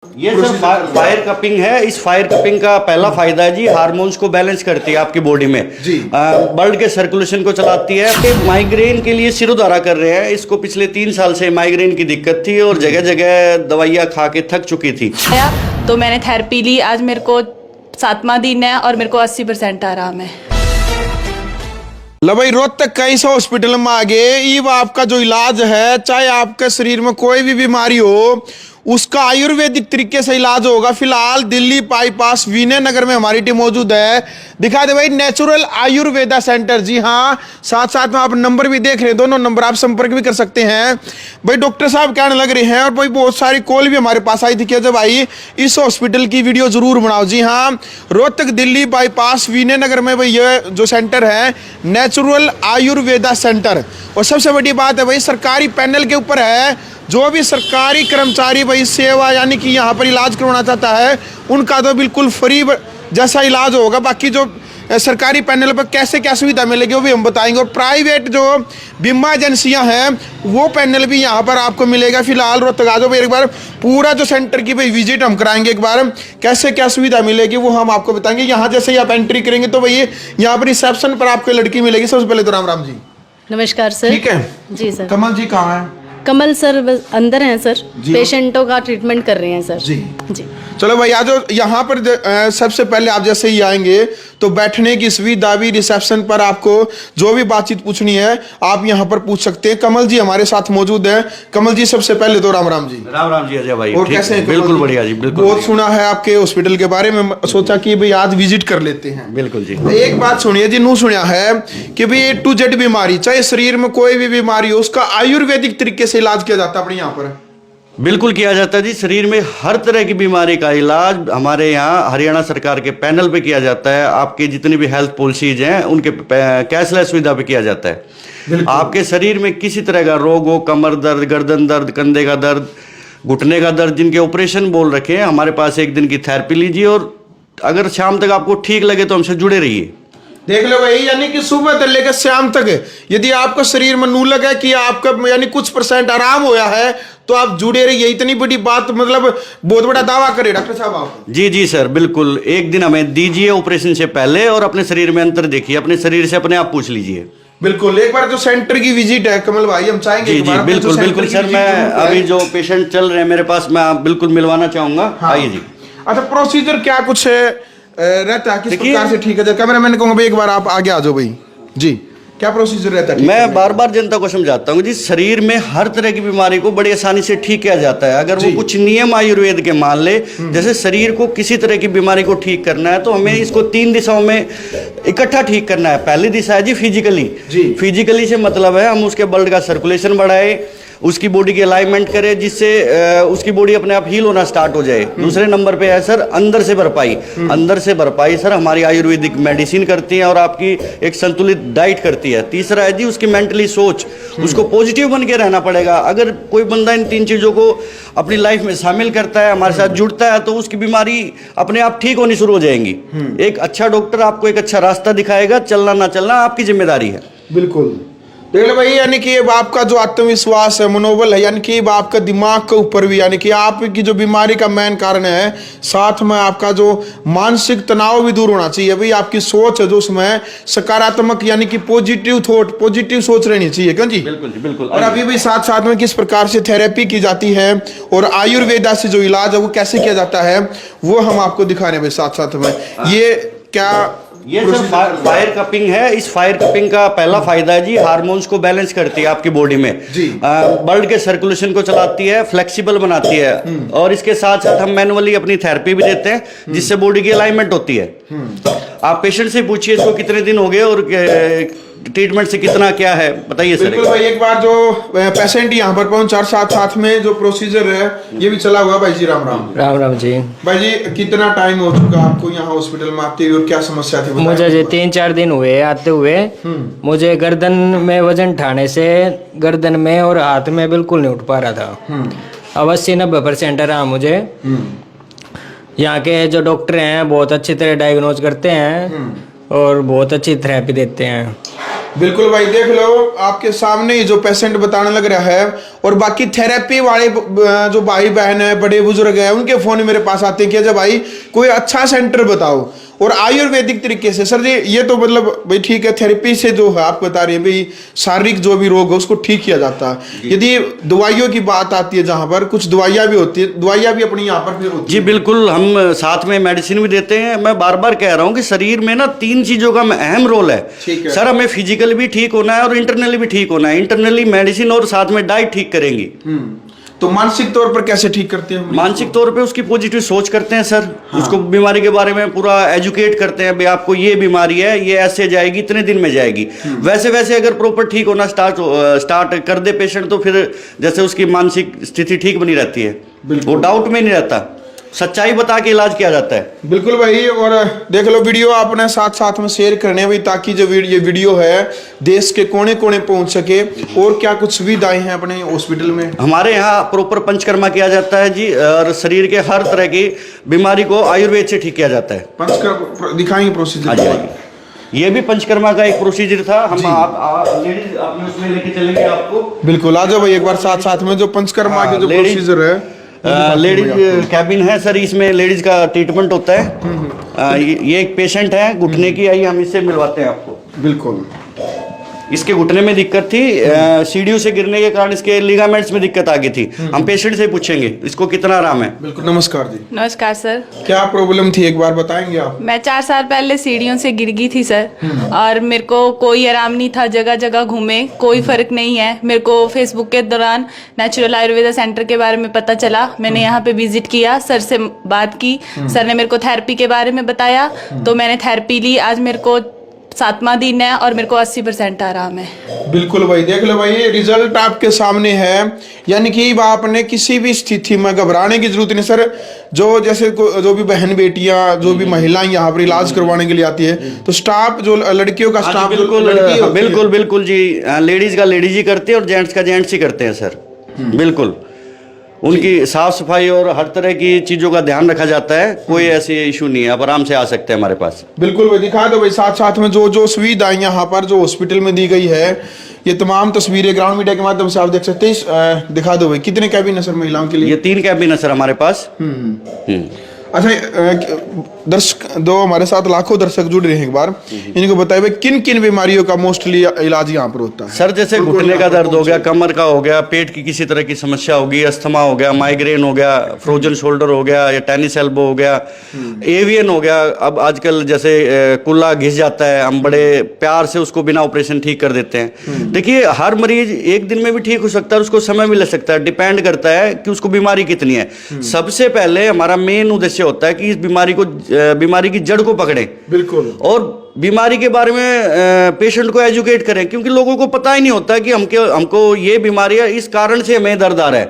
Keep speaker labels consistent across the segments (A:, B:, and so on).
A: ये sir fire cupping है। इस फायर कपिंग का पहला फायदा है जी, हार्मोन्स को बैलेंस करती है आपकी बॉडी में जी। ब्लड के सर्कुलेशन को चलाती है। कि माइग्रेन के लिए सिरोधारा कर रहे हैं, इसको पिछले 3 साल से माइग्रेन की दिक्कत थी और जगह जगह दवाइयाँ खा के थक चुकी थी।
B: तो मैंने थेरेपी ली, आज मेरे को 7वां दिन है और मेरे को 80% आराम है।
C: लो भाई, रोहतक कई सौ हॉस्पिटल में आ गए। ये आपका जो इलाज है, चाहे आपके शरीर में कोई भी बीमारी हो, उसका आयुर्वेदिक तरीके से इलाज होगा। फिलहाल दिल्ली बाईपास विनय नगर में हमारी टीम मौजूद है। दिखा दे भाई, नेचुरल आयुर्वेदा सेंटर। जी हाँ, साथ साथ में आप नंबर भी देख रहे हैं, दोनों नंबर आप संपर्क भी कर सकते हैं। भाई डॉक्टर साहब कहने लग रहे हैं और भाई बहुत सारी कॉल भी हमारे पास आई थी कि भाई इस हॉस्पिटल की वीडियो जरूर बनाओ। जी हाँ, रोहतक दिल्ली बाईपास विनय नगर में भाई ये जो सेंटर है, नेचुरल आयुर्वेदा सेंटर। और सबसे बड़ी बात है भाई, सरकारी पैनल के ऊपर है। जो भी सरकारी कर्मचारी भाई सेवा यानी कि यहाँ पर इलाज करवाना चाहता है, उनका तो बिल्कुल फ्री जैसा इलाज होगा। बाकी जो सरकारी पैनल पर कैसे क्या सुविधा मिलेगी वो भी हम बताएंगे। और प्राइवेट जो बीमा एजेंसियां हैं वो पैनल भी यहाँ पर आपको मिलेगा। फिलहाल रोहतक आ जाओ भाई, एक बार पूरा जो सेंटर की भाई विजिट हम कराएंगे। एक बार कैसे क्या सुविधा मिलेगी वो हम आपको बताएंगे। यहाँ जैसे ही आप एंट्री करेंगे तो भाई यहाँ पर रिसेप्शन पर आपको लड़की मिलेगी। सबसे पहले तो राम राम जी।
D: नमस्कार सर।
C: ठीक है
D: जी सर।
C: कमल जी कहाँ है?
D: कमल सर अंदर हैं सर, पेशेंटों का ट्रीटमेंट कर रहे हैं सर।
C: जी
D: जी।
C: चलो भाई आ जाओ। यहाँ पर सबसे पहले आप जैसे ही आएंगे तो बैठने की सुविधा भी, रिसेप्शन पर आपको जो भी बातचीत पूछनी है आप यहाँ पर पूछ सकते हैं। कमल जी हमारे साथ मौजूद है। कमल जी सबसे पहले तो राम राम जी।
A: राम राम जी अजय भाई।
C: और कैसे हैं?
A: बिल्कुल बढ़िया जी, बिल्कुल।
C: बहुत सुना है आपके हॉस्पिटल के बारे में, सोचा कि भाई आज विजिट कर लेते हैं।
A: बिल्कुल जी।
C: एक बात सुनिए जी, नू सुनिया है कि भाई A to Z बीमारी, चाहे शरीर में कोई भी बीमारी हो, उसका आयुर्वेदिक तरीके से इलाज किया जाता है अपने यहाँ पर।
A: बिल्कुल किया जाता है जी। शरीर में हर तरह की बीमारी का इलाज हमारे यहाँ हरियाणा सरकार के पैनल पे किया जाता है। आपकी जितनी भी हेल्थ पॉलिसीज हैं उनके कैशलेस सुविधा पे किया जाता है। आपके शरीर में किसी तरह का रोग हो, कमर दर्द, गर्दन दर्द, कंधे का दर्द, घुटने का दर्द, जिनके ऑपरेशन बोल रखे हैं, हमारे पास एक दिन की थेरेपी लीजिए और अगर शाम तक आपको ठीक लगे तो हमसे जुड़े रहिए।
C: देख लो भाई, यानी कि सुबह से लेकर शाम तक यदि आपको शरीर में नू लगा कि आपका यानी कुछ % आराम होया है तो आप जुड़े रहिए। इतनी बड़ी बात, मतलब बहुत बड़ा दावा करे डॉक्टर साहब आप।
A: जी जी सर, बिल्कुल। एक दिन हमें दीजिए ऑपरेशन से पहले और अपने शरीर में अंतर देखिए, अपने शरीर से अपने आप पूछ लीजिए।
C: बिल्कुल। एक बार जो सेंटर की विजिट है कमल भाई, हम चाहेंगे।
A: जी जी बिल्कुल बिल्कुल सर। मैं अभी जो पेशेंट चल रहे हैं मेरे पास, मैं बिल्कुल मिलवाना चाहूंगा। आइए जी।
C: अच्छा, प्रोसीजर क्या कुछ रहता है, किस प्रकार से ठीक है? कैमरामैन कहूंगा भाई एक बार आप आगे आ जाओ भाई जी। क्या प्रोसीजर रहता है?
A: मैं बार बार जनता को समझाता हूँ जी, शरीर में हर तरह की बीमारी को बड़ी आसानी से ठीक किया जाता है अगर वो कुछ नियम आयुर्वेद के मान ले। जैसे शरीर को किसी तरह की बीमारी को ठीक करना है तो हमें इसको 3 दिशाओं में इकट्ठा ठीक करना है। पहली दिशा है जी फिजिकली। फिजिकली से मतलब है हम उसके ब्लड का सर्कुलेशन बढ़ाए, उसकी बॉडी की अलाइनमेंट करे, जिससे उसकी बॉडी अपने आप हील होना स्टार्ट हो जाए। दूसरे नंबर पे है सर अंदर से भरपाई। अंदर से भरपाई सर हमारी आयुर्वेदिक मेडिसिन करती है और आपकी एक संतुलित डाइट करती है। तीसरा है जी उसकी मेंटली सोच, उसको पॉजिटिव बन के रहना पड़ेगा। अगर कोई बंदा इन 3 चीज़ों को अपनी लाइफ में शामिल करता है, हमारे साथ जुड़ता है, तो उसकी बीमारी अपने आप ठीक होनी शुरू हो जाएंगी। एक अच्छा डॉक्टर आपको एक अच्छा रास्ता दिखाएगा, चलना ना चलना आपकी जिम्मेदारी है।
C: बिल्कुल। देख लो भाई, यानी कि आपका जो आत्मविश्वास है, मनोबल है, यानी कि आपका दिमाग के ऊपर भी, यानी कि आपकी जो बीमारी का मेन कारण है, साथ में आपका जो मानसिक तनाव भी दूर होना चाहिए। भाई आपकी सोच है जो उसमें सकारात्मक, यानी कि पॉजिटिव थॉट, पॉजिटिव सोच रहनी चाहिए। क्यों जी?
A: बिल्कुल जी बिल्कुल।
C: और अभी भी साथ साथ में किस प्रकार से थेरेपी की जाती है और आयुर्वेदा से जो इलाज है वो कैसे किया जाता है वो हम आपको दिखा रहे हैं भाई साथ साथ में। ये क्या
A: ये सर फायर कपिंग है। इस फायर कपिंग का पहला फायदा है जी, हार्मोन्स को बैलेंस करती है आपकी बॉडी में जी। ब्लड के सर्कुलेशन को चलाती है, फ्लेक्सिबल बनाती है और इसके साथ साथ हम मैनुअली अपनी थेरेपी भी देते हैं जिससे बॉडी की अलाइनमेंट होती है। आप पेशेंट से पूछिए इसको कितने दिन हो गए और ट्रीटमेंट से कितना क्या है, बताइए सर।
C: बिल्कुल भाई, एक बार जो पेशेंट यहाँ पर पहुंचा, साथ में जो प्रोसीजर है ये भी चला हुआ। भाई जी राम राम।
D: राम राम जी।
C: भाई जी कितना टाइम हो चुका आपको यहाँ हॉस्पिटल में आते हुए और क्या समस्या थी?
E: मुझे 3-4 दिन हुए आते हुए। मुझे गर्दन में वजन उठाने से गर्दन में और हाथ में बिल्कुल नहीं उठ पा रहा था। अब 80-90% आराम मुझे। यहाँ के जो डॉक्टर हैं बहुत अच्छी तरह डायग्नोज करते हैं और बहुत अच्छी थेरेपी देते हैं।
C: बिल्कुल भाई, देख लो आपके सामने ही जो पेशेंट बताने लग रहा है। और बाकी थेरेपी वाले जो भाई बहन है, बड़े बुजुर्ग है, उनके फोन मेरे पास आते हैं कि जब भाई कोई अच्छा सेंटर बताओ और आयुर्वेदिक तरीके से। सर जी ये तो मतलब भाई ठीक है, थेरेपी से जो है आप बता रहे हैं भाई शारीरिक जो भी रोग है उसको ठीक किया जाता है। यदि दवाइयों की बात आती है, जहाँ पर कुछ दवाइयाँ भी होती है, दवाइयाँ भी अपनी यहाँ पर फिर होती
A: जी बिल्कुल, हम साथ में मेडिसिन भी देते हैं। मैं बार बार कह रहा हूँ कि शरीर में ना 3 चीजों का अहम रोल है। सर हमें फिजिकली भी ठीक होना है और इंटरनली भी ठीक होना है। इंटरनली मेडिसिन और साथ में डाइट ठीक करेंगी।
C: तो मानसिक तौर पर कैसे ठीक करते हैं?
A: मानसिक तौर पे उसकी पॉजिटिव सोच करते हैं सर। उसको बीमारी के बारे में पूरा एजुकेट करते हैं, भाई आपको ये बीमारी है, ये ऐसे जाएगी, इतने दिन में जाएगी। वैसे वैसे अगर प्रॉपर ठीक होना स्टार्ट कर दे पेशेंट, तो फिर जैसे उसकी मानसिक स्थिति ठीक बनी रहती है, वो डाउट में नहीं रहता, सच्चाई बता के इलाज किया जाता है।
C: बिल्कुल भाई, और देख लो वीडियो आपने साथ साथ में शेयर करने भाई, ताकि जो ये वीडियो है देश के कोने कोने पहुंच सके। और क्या कुछ सुविधाएं हैं अपने हॉस्पिटल में? हमारे
A: यहाँ प्रॉपर पंचकर्मा किया जाता है जी, और शरीर के हर तरह की बीमारी को आयुर्वेद से ठीक किया जाता है।
C: पंचकर्मा दिखाएंगे प्रोसीजर?
A: ये भी पंचकर्मा का एक प्रोसीजर था। हम लेडीज आपने उसमें लेके चलेंगे आपको।
C: बिल्कुल, आ जाओ भाई एक बार साथ साथ में जो पंचकर्मा के जो प्रोसीजर है।
A: लेडीज कैबिन है सर, इसमें लेडीज का ट्रीटमेंट होता है। ये एक पेशेंट है घुटने की, आइए हम इससे मिलवाते हैं आपको।
C: बिल्कुल,
A: इसके घुटने में दिक्कत थी, सीढ़ियों से गिरने के कारण इसके लिगामेंट्स में दिक्कत आ गई थी। हम पेशेंट से पूछेंगे इसको कितना आराम है।
C: बिल्कुल, नमस्कार जी।
B: नमस्कार सर।
C: क्या प्रॉब्लम थी एक बार बताएंगे आप?
B: मैं 4 साल पहले सीढ़ियों से गिर गई थी सर, और मेरे को कोई आराम नहीं था, जगह जगह घूमे, कोई फर्क नहीं है। मेरे को फेसबुक के दौरान नेचुरल आयुर्वेदा सेंटर के बारे में पता चला। मैंने यहाँ पे विजिट किया, सर से बात की, सर ने मेरे को थेरेपी के बारे में बताया, तो मैंने थेरेपी ली। आज मेरे को 7वां दिन है और मेरे को 80% आराम है।
C: बिल्कुल भाई, देख लो भाई रिजल्ट आपके सामने है। यानी कि आपने किसी भी स्थिति में घबराने की जरूरत नहीं सर। जो जैसे जो भी बहन बेटियां, जो भी महिलाएं यहाँ पर इलाज करवाने के लिए आती है, तो स्टाफ जो लड़कियों का स्टाफ
A: बिल्कुल बिल्कुल जी, लेडीज का लेडीज ही करते हैं और जेंट्स का जेंट्स ही करते हैं सर। बिल्कुल, उनकी साफ सफाई और हर तरह की चीजों का ध्यान रखा जाता है। कोई ऐसी इशू नहीं है, आप आराम से आ सकते हैं हमारे पास।
C: बिल्कुल भाई, दिखा दो भाई साथ साथ में जो जो सुविधाएं यहाँ पर जो हॉस्पिटल में दी गई है। ये तमाम तस्वीरें ग्राउंड मीडिया के माध्यम से आप देख सकते हैं। दिखा दो भाई, कितने कैबिन है सर महिलाओं के लिए?
A: ये 3 कैबिन है सर हमारे पास।
C: अच्छा, दर्शक दो हमारे साथ लाखों दर्शक जुड़ रहे हैं, एक बार इनको बताइए भाई किन किन बीमारियों का मोस्टली इलाज यहाँ पर होता है?
A: सर जैसे घुटने का दर्द हो गया, कमर का हो गया, पेट की किसी तरह की समस्या होगी, अस्थमा हो गया, माइग्रेन हो गया, फ्रोजन शोल्डर हो गया, या टेनिस एल्बो हो गया, एवियन हो गया। अब आजकल जैसे कुल्ला घिस जाता है, हम बड़े प्यार से उसको बिना ऑपरेशन ठीक कर देते हैं। देखिए हर मरीज एक दिन में भी ठीक हो सकता है, उसको समय भी लग सकता है, डिपेंड करता है कि उसको बीमारी कितनी है। सबसे पहले हमारा मेन उद्देश्य होता है कि इस बीमारी की जड़ को पकड़ें। बिल्कुल, और बीमारी के बारे में पेशेंट को एजुकेट करें, क्योंकि लोगों को पता ही नहीं होता कि हमको ये बीमारी है, इस कारण से हमें दर्द आ रहा है।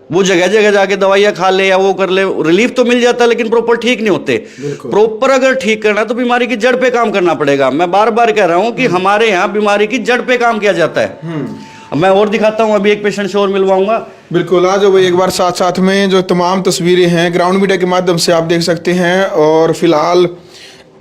A: वो जगह जगह जाके दवाइयां खा ले या वो कर ले, रिलीफ तो मिल जाता है लेकिन प्रॉपर ठीक नहीं होते। प्रॉपर अगर ठीक करना तो बीमारी की जड़ पे काम करना पड़ेगा। मैं बार बार कह रहा हूं कि हमारे यहाँ बीमारी की जड़ पे काम किया जाता है। मैं और दिखाता हूं, अभी एक पेशेंट से और मिलवाऊंगा।
C: बिल्कुल, आ जाओ भाई एक बार साथ साथ में जो तमाम तस्वीरें हैं ग्राउंड मीडिया के माध्यम से आप देख सकते हैं। और फिलहाल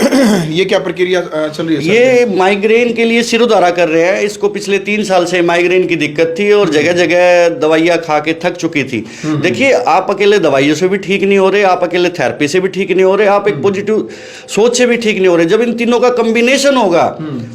C: ये क्या प्रक्रिया चल रही है सर?
A: ये माइग्रेन के लिए सिरोधारा कर रहे हैं। इसको पिछले 3 साल से माइग्रेन की दिक्कत थी और जगह जगह दवाइयाँ खा के थक चुकी थी। देखिए आप अकेले दवाइयों से भी ठीक नहीं हो रहे, आप अकेले थेरेपी से भी ठीक नहीं हो रहे, आप एक पॉजिटिव सोच से भी ठीक नहीं हो रहे। जब इन तीनों का कॉम्बिनेशन होगा,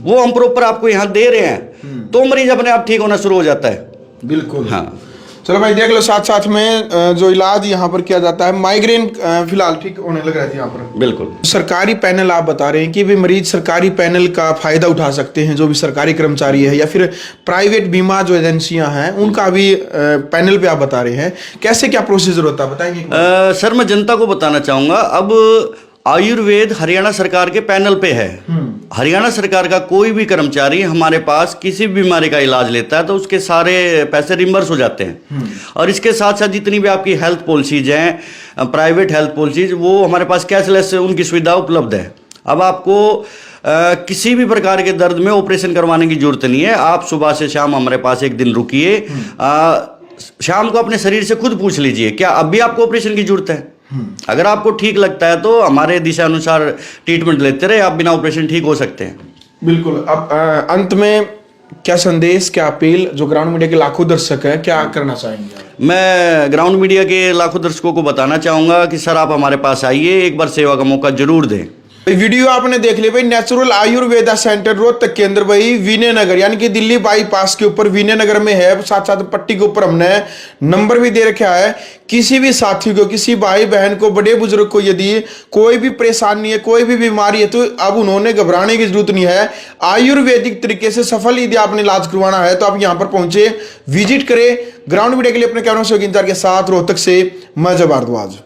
A: वो हम प्रॉपर आपको यहाँ दे रहे हैं, तो मरीज अपने आप ठीक होना शुरू हो जाता है।
C: बिल्कुल,
A: हाँ।
C: चलो भाई देख लो साथ साथ में जो इलाज यहाँ पर किया जाता है, माइग्रेन फिलहाल ठीक होने लग रहा है यहाँ पर।
A: बिल्कुल,
C: सरकारी पैनल आप बता रहे हैं कि भी मरीज सरकारी पैनल का फायदा उठा सकते हैं, जो भी सरकारी कर्मचारी है, या फिर प्राइवेट बीमा जो एजेंसियां हैं उनका भी पैनल पे आप बता रहे हैं। कैसे क्या प्रोसीजर होता है बताएंगे?
A: सर मैं जनता को बताना चाहूंगा, अब आयुर्वेद हरियाणा सरकार के पैनल पे है। हरियाणा सरकार का कोई भी कर्मचारी हमारे पास किसी भी बीमारी का इलाज लेता है तो उसके सारे पैसे रिम्बर्स हो जाते हैं। और इसके साथ साथ जितनी भी आपकी हेल्थ पॉलिसीज हैं, प्राइवेट हेल्थ पॉलिसीज, वो हमारे पास कैशलेस उनकी सुविधा उपलब्ध है। अब आपको किसी भी प्रकार के दर्द में ऑपरेशन करवाने की जरूरत नहीं है। आप सुबह से शाम हमारे पास एक दिन रुकिए, शाम को अपने शरीर से खुद पूछ लीजिए क्या अब भी आपको ऑपरेशन की जरूरत है। अगर आपको ठीक लगता है तो हमारे दिशा अनुसार ट्रीटमेंट लेते रहे, आप बिना ऑपरेशन ठीक हो सकते हैं।
C: बिल्कुल। अब अंत में क्या संदेश, क्या अपील जो ग्राउंड मीडिया के लाखों दर्शक हैं, क्या करना चाहेंगे आप?
A: मैं ग्राउंड मीडिया के लाखों दर्शकों को बताना चाहूँगा कि सर आप हमारे पास आइए, एक बार सेवा का मौका जरूर दें।
C: भाई वीडियो आपने देख लिया भाई, नेचुरल आयुर्वेदा सेंटर रोहतक के अंदर भाई विनयनगर यानी कि दिल्ली बाईपास के ऊपर विनयनगर में है। साथ साथ पट्टी के ऊपर हमने नंबर भी दे रखा है। किसी भी साथी को, किसी भाई बहन को, बड़े बुजुर्ग को यदि कोई भी परेशानी है, कोई भी बीमारी है, तो अब उन्होंने घबराने की जरूरत नहीं है। आयुर्वेदिक तरीके से सफल यदि आपने इलाज करवाना है तो आप यहाँ पर पहुंचे, विजिट करें। ग्राउंड मीडिया के लिए अपने कैमरा से के साथ रोहतक से मैं जब भारद्वाज।